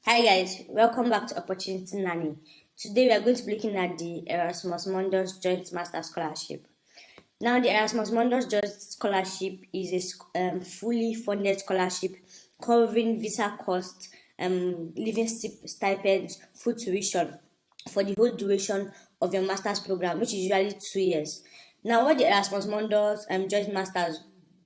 Hi guys, welcome back to Opportunity Nanny. Today we are going to be looking at the Erasmus Mundus Joint Master Scholarship. Now, the Erasmus Mundus Joint Scholarship is a fully funded scholarship covering visa costs, living stipends, food tuition for the whole duration of your master's program, which is usually 2 years. Now, what the Erasmus Mundus Joint Masters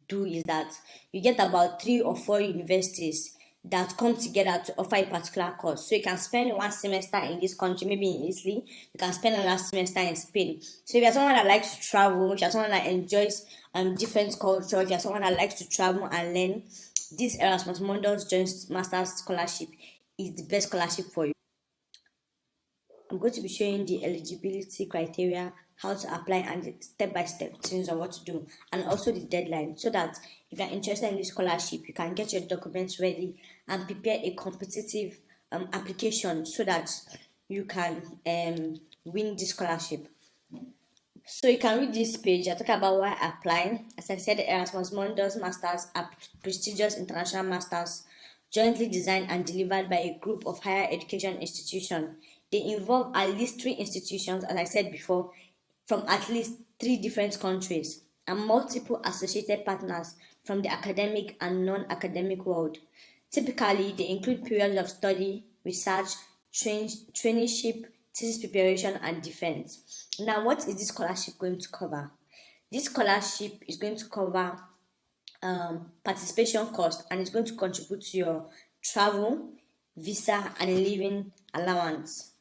do is that you get about 3 or 4 universities that come together to offer a particular course. So you can spend one semester in this country, maybe in Italy. You can spend another semester in Spain. So if you're someone that likes to travel, if you're someone that enjoys different cultures, if you're someone that likes to travel and learn, this Erasmus Mundus Joint Master's Scholarship is the best scholarship for you. I'm going to be showing the eligibility criteria, how to apply, and step-by-step things on what to do, and also the deadline, so that if you're interested in this scholarship, you can get your documents ready and prepare a competitive application so that you can win this scholarship. So you can read this page. I talk about why applying. As I said, the Erasmus Mundus Masters are prestigious international masters jointly designed and delivered by a group of higher education institutions. They involve at least 3 institutions, as I said before, from at least 3 different countries and multiple associated partners from the academic and non-academic world. Typically, they include periods of study, research, traineeship, thesis preparation, and defense. Now, what is this scholarship going to cover? This scholarship is going to cover participation cost, and it's going to contribute to your travel, visa, and living allowance.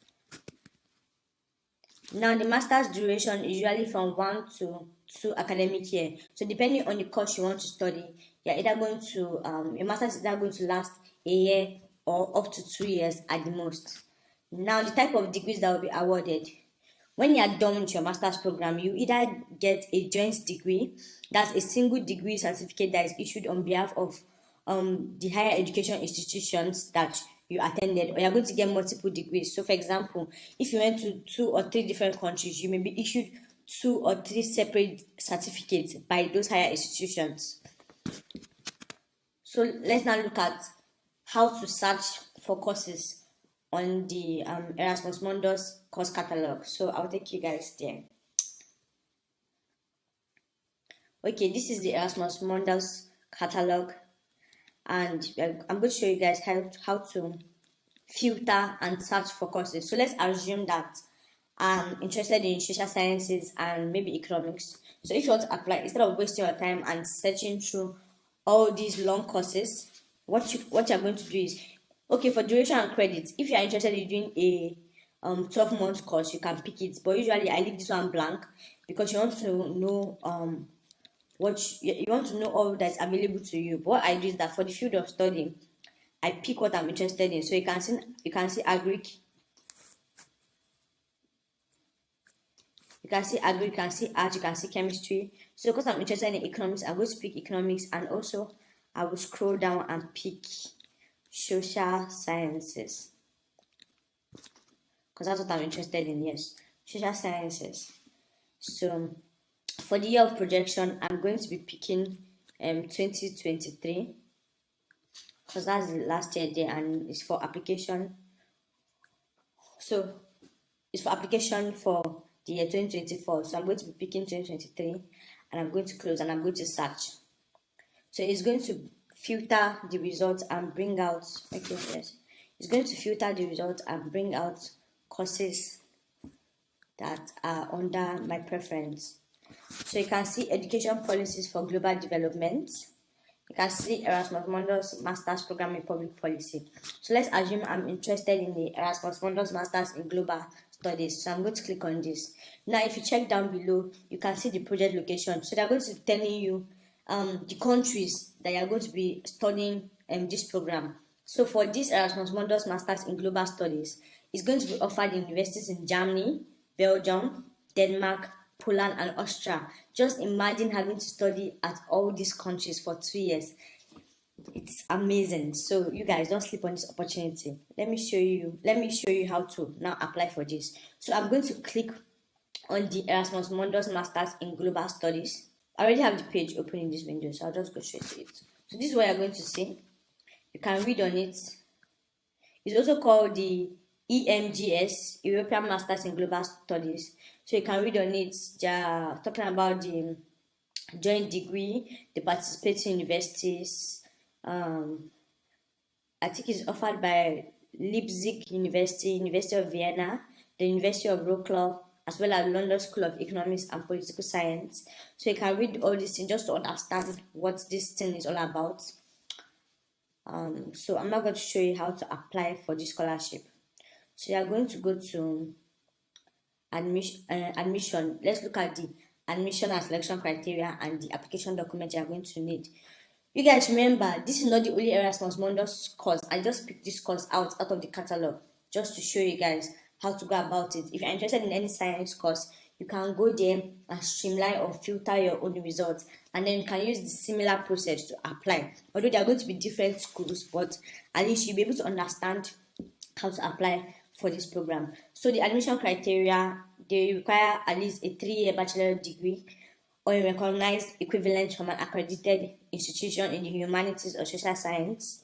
Now, the master's duration is usually from 1 to 2 academic year. So, depending on the course you want to study, you're either going to your master's is either going to last a year or up to 2 years at the most. Now, the type of degrees that will be awarded. When you are done with your master's program, you either get a joint degree, that's a single degree certificate that is issued on behalf of the higher education institutions that you attended, or you're going to get multiple degrees. So, for example, if you went to 2 or 3 different countries, you may be issued 2 or 3 separate certificates by those higher institutions. So, let's now look at how to search for courses on the Erasmus Mundus course catalog. So I'll take you guys there. Okay, this is the Erasmus Mundus catalog, and I'm going to show you guys how to filter and search for courses. So let's assume that I'm interested in social sciences and maybe economics. So if you want to apply, instead of wasting your time and searching through all these long courses, what you're going to do is, okay, for duration and credits, if you are interested in doing a 12-month course, you can pick it. But usually I leave this one blank because you want to know what you want to know all that's available to you. But what I do is that for the field of study, I pick what I'm interested in. So you can see agric, you can see agri, you can see art, you can see chemistry. So because I'm interested in economics, I'm going to pick economics, and also I will scroll down and pick social sciences, because that's what I'm interested in. Yes, social sciences. So for the year of projection, I'm going to be picking 2023, because that's the last year there, and it's for application. So it's for application for the year 2024. So I'm going to be picking 2023, and I'm going to close, and I'm going to search. So it's going to filter the results and bring out, okay, yes, it's going to filter the results and bring out courses that are under my preference. So you can see education policies for global development. You can see Erasmus Mundus Masters Program in Public Policy. So let's assume I'm interested in the Erasmus Mundus Masters in Global Studies. So I'm going to click on this. Now, if you check down below, you can see the project location. So they're going to be telling you the countries that you're going to be studying this program. So for this Erasmus Mundus Masters in Global Studies, it's going to be offered in universities in Germany, Belgium, Denmark, Poland, and Austria. Just imagine having to study at all these countries for 2 years. It's amazing. So you guys, don't sleep on this opportunity. Let me show you how to now apply for this. So I'm going to click on the Erasmus Mundus Masters in Global Studies. I already have the page open in this window, so I'll just go straight to it. So this is what you're going to see. You can read on it. It's also called the EMGS, European Masters in Global Studies. So you can read on it, talking about the joint degree, the participating universities. I think it's offered by Leipzig University, University of Vienna, the University of Wrocław, as well as London School of Economics and Political Science. So you can read all these things just to understand what this thing is all about. So I'm not going to show you how to apply for this scholarship. So you are going to go to admission. Let's look at the admission and selection criteria and the application document you are going to need. You guys remember, this is not the only Erasmus Mundus course. I just picked this course out of the catalog just to show you guys how to go about it. If you're interested in any science course, you can go there and streamline or filter your own results, and then you can use the similar process to apply. Although there are going to be different schools, but at least you'll be able to understand how to apply for this program. So the admission criteria, they require at least a 3-year bachelor degree or a recognized equivalent from an accredited institution in the humanities or social science.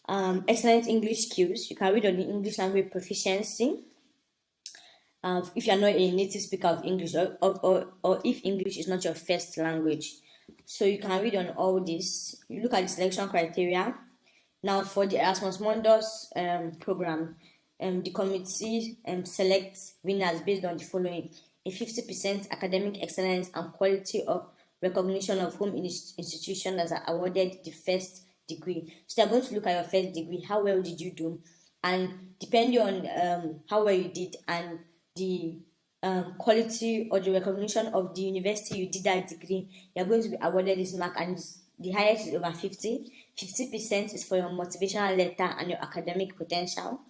Excellent English skills. You can read on the English language proficiency. If you're not a native speaker of English, or if English is not your first language. So you can read on all this. You look at the selection criteria. Now for the Erasmus Mundus program, the committee selects winners based on the following: a 50% academic excellence and quality of recognition of home institution that are awarded the first degree. So they're going to look at your first degree, how well did you do, and depending on how well you did and the quality or the recognition of the university you did that degree, you're going to be awarded this mark, and the highest is over 50. 50% is for your motivational letter and your academic potential.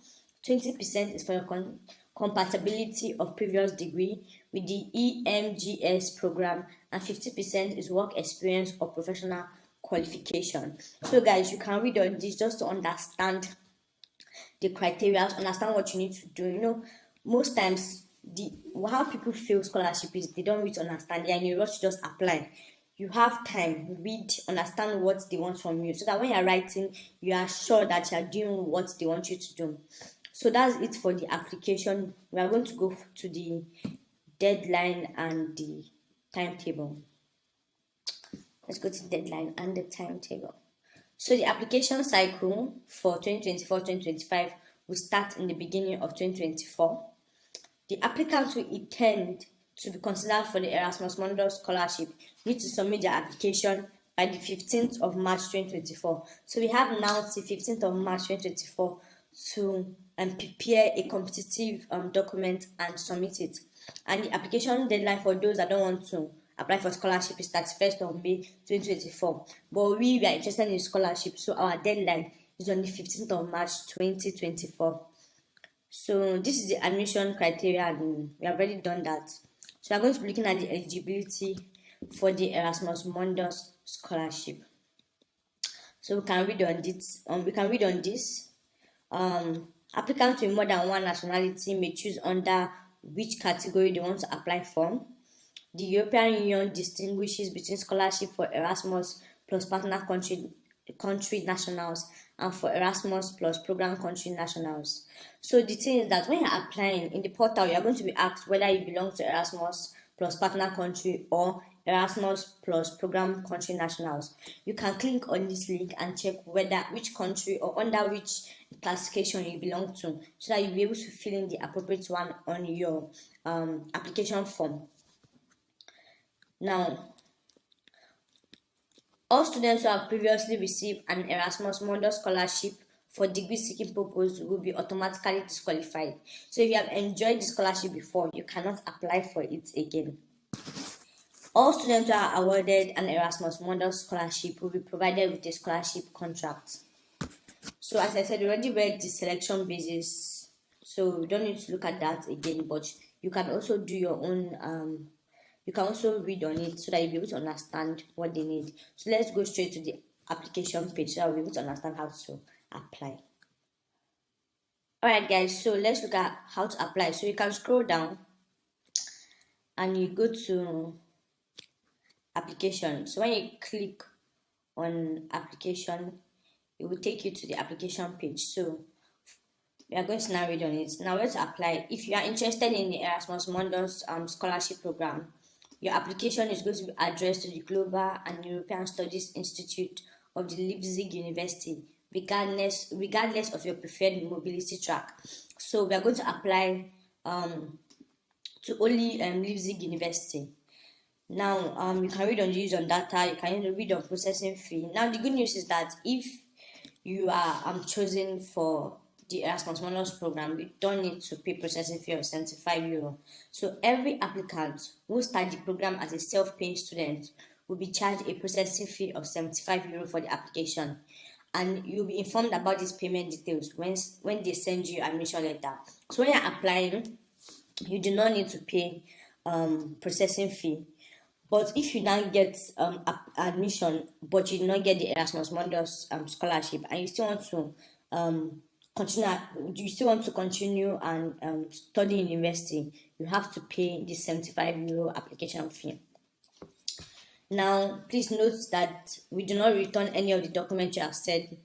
20% is for your compatibility of previous degree with the EMGS program, and 50% is work experience or professional qualification. So guys, you can read on this just to understand the criteria, understand what you need to do. You know, most times how people fail scholarship is they don't really understand. They're in a rush to just apply. You have time, read, understand what they want from you, so that when you're writing, you are sure that you're doing what they want you to do. So that's it for the application. We are going to go to the deadline and the timetable. Let's go to the deadline and the timetable. So the application cycle for 2024-2025 will start in the beginning of 2024. The applicants who intend to be considered for the Erasmus Mundus Scholarship need to submit their application by the 15th of March 2024. So we have now the 15th of March 2024 to prepare a competitive document and submit it. And the application deadline for those that don't want to apply for scholarship is 31st of May 2024. But we are interested in scholarship, so our deadline is on the 15th of March 2024. So this is the admission criteria, and we have already done that. So I'm going to be looking at the eligibility for the Erasmus Mundus Scholarship. So we can read on this. Applicants with more than one nationality may choose under which category they want to apply for. The European Union distinguishes between scholarship for Erasmus plus partner country nationals and for Erasmus plus program country nationals. So the thing is that when you're applying in the portal, you're going to be asked whether you belong to Erasmus plus partner country or Erasmus plus program country nationals. You can click on this link and check which country or under which classification you belong to, so that you'll be able to fill in the appropriate one on your application form. Now, all students who have previously received an Erasmus Mundus Scholarship for degree seeking purpose will be automatically disqualified. So if you have enjoyed the scholarship before, you cannot apply for it again. All students who are awarded an Erasmus Mundus Scholarship will be provided with a scholarship contract. So as I said, we already read the selection basis, so we don't need to look at that again, but you can also do your own you can also read on it so that you'll be able to understand what they need. So let's go straight to the application page so that we'll be able to understand how to apply. Alright guys, so let's look at how to apply. So you can scroll down and you go to application. So when you click on application, it will take you to the application page. So We are going to now read on it. Now let's apply. If you are interested in the Erasmus Mundus scholarship program, your application is going to be addressed to the Global and European Studies Institute of the Leipzig University, regardless of your preferred mobility track. So we are going to apply to only Leipzig University. Now, you can read on the use on data, you can read on processing fee. Now, the good news is that if you are chosen for the Erasmus Mundus program, you don't need to pay processing fee of €75. So every applicant who start the program as a self-paying student will be charged a processing fee of €75 for the application. And you'll be informed about these payment details when they send you admission letter. So when you're applying, you do not need to pay processing fee. But if you now get admission, but you do not get the Erasmus Mundus scholarship, and you still want to continue and study in university, you have to pay the €75 application fee. Now, please note that we do not return any of the documents you have sent,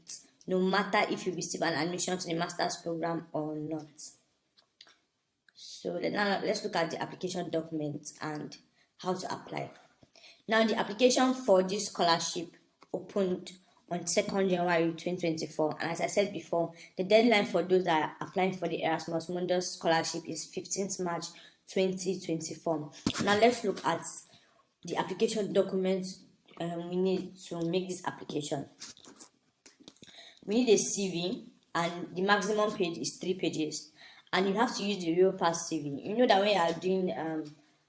no matter if you receive an admission to the master's program or not. So now let's look at the application documents and how to apply. Now, the application for this scholarship opened on 2nd January 2024, and as I said before, the deadline for those that are applying for the Erasmus Mundus scholarship is 15th March 2024. Now let's look at the application documents we need to make this application. We need a CV, and the maximum page is 3 pages, and you have to use the Europass CV. You know that when you are doing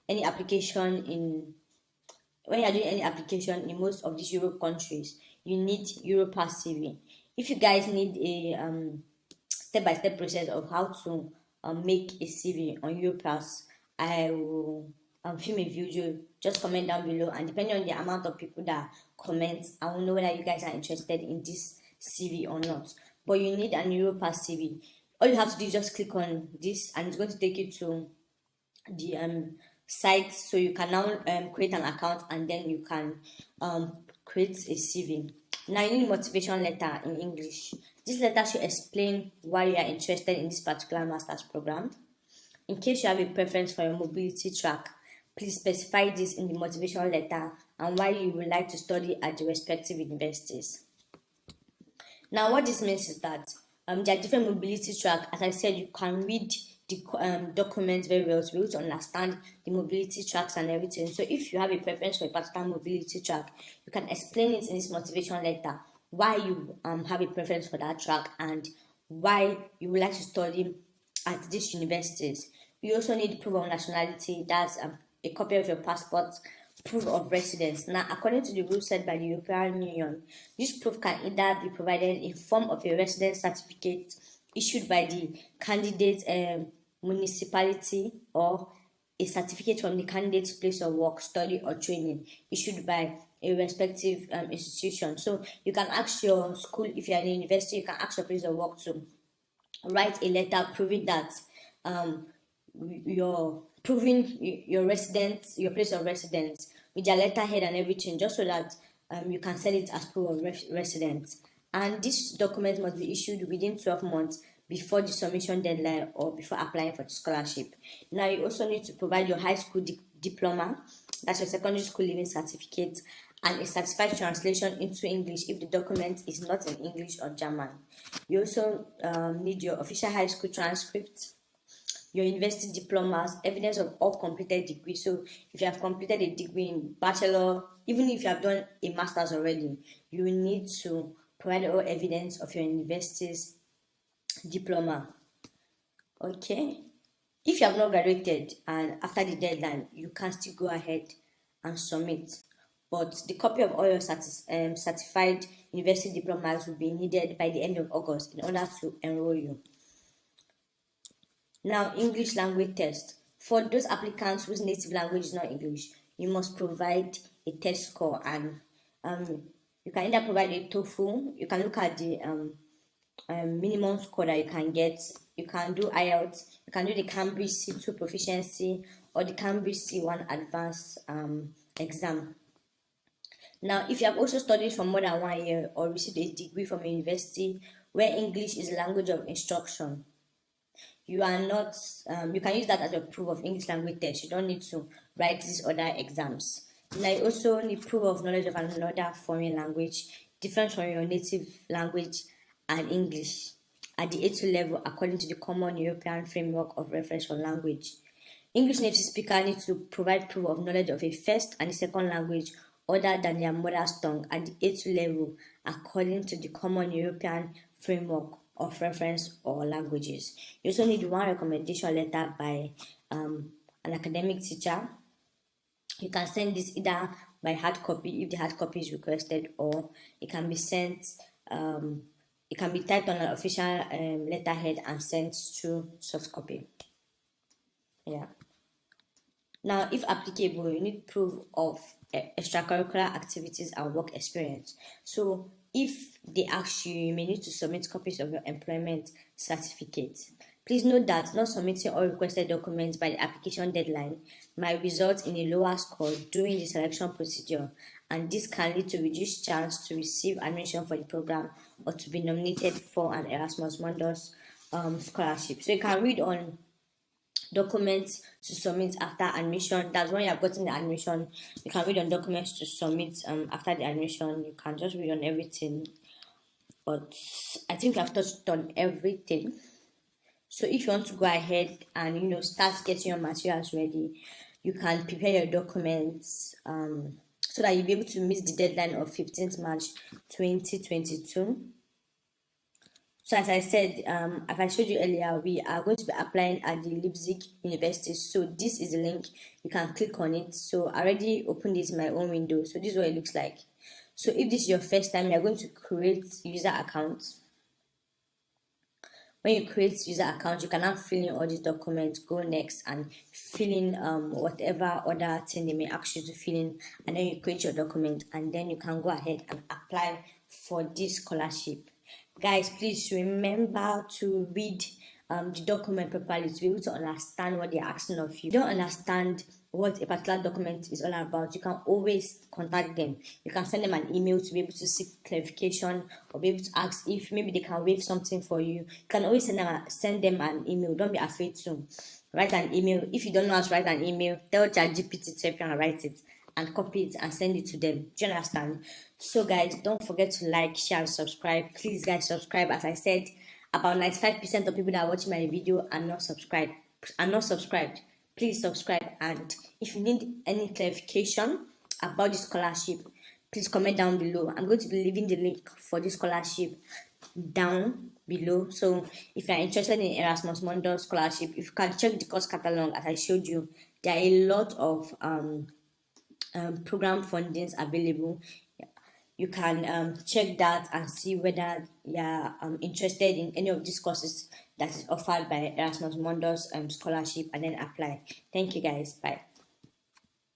any application in most of these Europe countries, you need Europass CV. If you guys need a step-by-step process of how to make a CV on Europass, I will film a video. Just comment down below, and depending on the amount of people that comment, I will know whether you guys are interested in this CV or not. But you need an Europass CV. All you have to do is just click on this, and it's going to take you to the site, so you can now create an account, and then you can create a CV. Now you need a motivation letter in English. This letter should explain why you are interested in this particular master's program. In case you have a preference for your mobility track, please specify this in the motivation letter and why you would like to study at the respective universities. Now, what this means is that there are different mobility tracks. As I said, you can read the documents very well to be able to understand the mobility tracks and everything. So if you have a preference for a particular mobility track, you can explain it in this motivation letter why you have a preference for that track and why you would like to study at these universities. You also need proof of nationality. That's a copy of your passport, proof of residence. Now, according to the rules set by the European Union, this proof can either be provided in form of a residence certificate issued by the candidate municipality, or a certificate from the candidate's place of work, study, or training issued by a respective institution. So you can ask your school, if you're in a university, you can ask your place of work to write a letter proving that your residence, your place of residence, with your letterhead and everything, just so that you can send it as proof of residence. And this document must be issued within 12 months before the submission deadline or before applying for the scholarship. Now, you also need to provide your high school diploma, that's your secondary school leaving certificate, and a certified translation into English if the document is not in English or German. You also need your official high school transcript, your university diplomas, evidence of all completed degrees. So if you have completed a degree in bachelor, even if you have done a master's already, you will need to provide all evidence of your university's diploma. Okay, if you have not graduated and after the deadline, you can still go ahead and submit, but the copy of all your certified university diplomas will be needed by the end of August in order to enroll you. Now, English language test. For those applicants whose native language is not English, you must provide a test score, and you can either provide a TOEFL. You can look at the minimum score that you can get. You can do IELTS. You can do the Cambridge C2 proficiency or the Cambridge C1 advanced exam. Now, if you have also studied for more than 1 year or received a degree from a university where English is the language of instruction, you are not, you can use that as a proof of English language test. You don't need to write these other exams. Now you also need proof of knowledge of another foreign language different from your native language and English at the A2 level according to the Common European Framework of Reference for Language. English native speakers need to provide proof of knowledge of a first and a second language other than their mother's tongue at the A2 level according to the Common European Framework of Reference or Languages. You also need one recommendation letter by an academic teacher. You can send this either by hard copy if the hard copy is requested, or it can be sent, it can be typed on an official letterhead and sent through soft copy. Yeah. Now, if applicable, you need proof of extracurricular activities and work experience. So, if they ask you, you may need to submit copies of your employment certificate. Please note that not submitting all requested documents by the application deadline might result in a lower score during the selection procedure, and this can lead to reduced chance to receive admission for the program or to be nominated for an Erasmus Mundus scholarship. So you can read on documents to submit after admission. That's when you have gotten the admission. You can read on documents to submit after the admission. You can just read on everything, but I think I've touched on everything. So if you want to go ahead and start getting your materials ready, you can prepare your documents so that you'll be able to meet the deadline of 15th March 2022. So as I said, as I showed you earlier, we are going to be applying at the Leipzig University. So this is the link. You can click on it. So I already opened this in my own window. So this is what it looks like. So if this is your first time, you're going to create user accounts. When you create user account, you can now fill in all these documents, go next and fill in whatever other thing they may ask you to fill in, and then you create your document, and then you can go ahead and apply for this scholarship. Guys, please remember to read the document properly to be able to understand what they're asking of you. If you don't understand what a particular document is all about, you can always contact them. You can send them an email to be able to seek clarification or be able to ask if maybe they can waive something for you. You can always send them an email. Don't be afraid to write an email. If you don't know how to write an email, tell ChatGPT to help you and write it and copy it and send it to them. Do you understand? So guys, don't forget to like, share, and subscribe. Please guys, subscribe. As I said, about 95% of people that are watching my video are not subscribed. Please subscribe, and if you need any clarification about the scholarship, please comment down below. I'm going to be leaving the link for this scholarship down below. So if you're interested in Erasmus Mundus scholarship, if you can check the course catalog as I showed you, there are a lot of program fundings available. You can check that and see whether you're interested in any of these courses that is offered by Erasmus Mundus scholarship, and then apply. Thank you guys. Bye.